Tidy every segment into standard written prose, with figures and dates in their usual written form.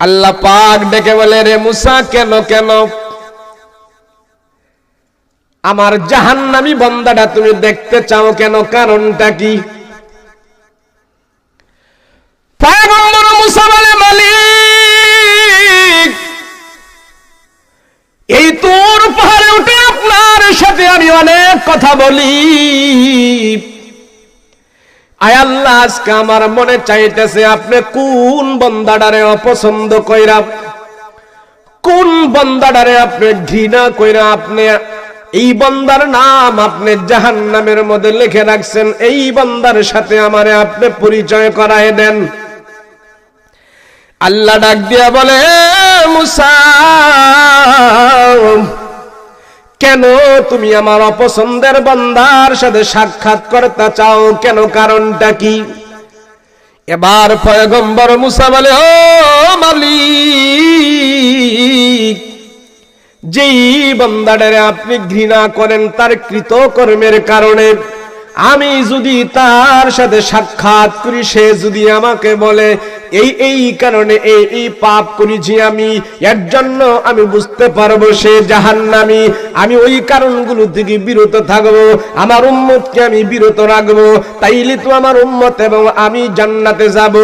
আল্লাহ পাক ডেকে বলে, রে মুসা, কেন কেন আমার জাহান্নামী বান্দাটা তুমি দেখতে চাও কেন? কারণটা কি? পয়গম্বর মুসা বলে, মালিক, এই তুর পাহাড়ে উঠে আপনার সাথে আমি অনেক কথা বলি। আয় আল্লাহ, আজকে আমার মনে চাইতেছে আপনি কোন বান্দাটারে অপছন্দ কইরা, কোন বান্দাটারে আপনি ঘৃণা কইরা আপনি এই বান্দার নাম আপনি জাহান্নামের মধ্যে লিখে রাখছেন, এই বান্দার সাথে আমারে আপনি পরিচয় করায় দেন। আল্লাহ ডাক দিয়া বলে, মুসা, কেন তুমি আমার অপছন্দের বান্দার সাথে সাক্ষাৎ করতে চাও কেন? কারণটা কি? এবার পয়গম্বর মুসা বলে, ও মালিক, যেই বান্দাটারে আপনি ঘৃণা করেন তার কৃতকর্মের কারণে আমি যদি তার সাথে সাক্ষাৎ করি, সে যদি আমাকে বলে এই কারণে এই পাপ করেছি আমি, এর জন্য আমি বুঝতে পারবো সে জাহান্নামী, আমি ওই কারণগুলো থেকে বিরত থাকবো, আমার উম্মতকে আমি বিরত রাখবো, তাইলে তো আমার উম্মত এবং আমি জান্নাতে যাব।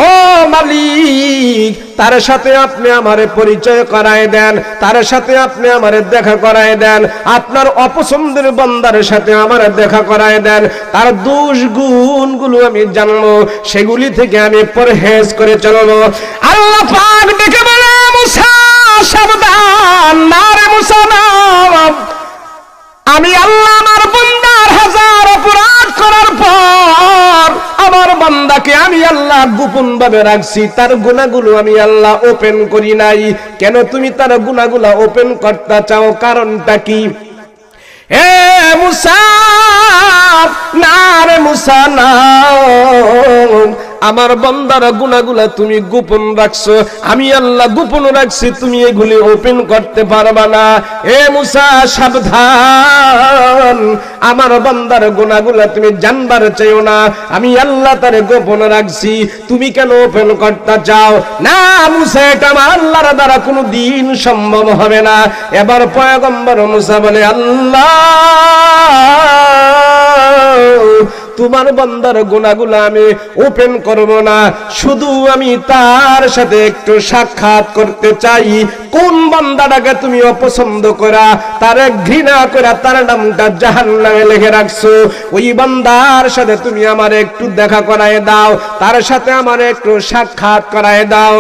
ও মালিক, তার সাথে আপনি আমারে পরিচয় করায় দেন, তার সাথে আপনি আমারে দেখা করায় দেন, আপনার অপছন্দের বান্দার সাথে আমারে দেখা করায় দেন, তার দোষ গুণগুলো আমি জানবো, সেগুলি থেকে আমি পরহেজ করে চলবো। আল্লাহ পাক ডেকে বলে, মুসা সাবধান, না রে মুসা না, আমি আল্লাহ আমার বান্দার হাজার অপরাধ করার পর আমার বান্দাকে আমি আল্লাহ গোপন ভাবে রাখছি, তার গুনাহগুলো আমি আল্লাহ ওপেন করি নাই। কেন তুমি তার গুনাহগুলো ওপেন করতে চাও? কারণটা কি? হে মুসা, না রে মুসা না, আমার বান্দার গুনাহগুলা তুমি গোপন রাখছো, আমি আল্লাহ গোপন রাখছি, তুমি এগুলি ওপেন করতে পারবা না। হে মুসা সাবধান, আমার বান্দার গুনাহগুলা তুমি জানবার চাইও না, আমি আল্লাহ তারে গোপন রাখছি, তুমি কেন ওপেন করতে চাও? না মুসা, এটা আমার আল্লাহর দ্বারা কোনো দিন সম্ভব হবে না। এবার পয়গম্বর মুসা বলে, আল্লাহ, তোমার বান্দার গুনাহগুলো আমি ওপেন করব না, শুধু আমি তার সাথে একটু সাক্ষাৎ করতে চাই। কোন বান্দাটাকে তুমি অপছন্দ করা, তার ঘৃণা করা, তার নামটা জাহান্নামে লিখে রাখছো, ওই বান্দার সাথে তুমি আমার একটু দেখা করায় দাও, তার সাথে আমার একটু সাক্ষাৎ করায় দাও।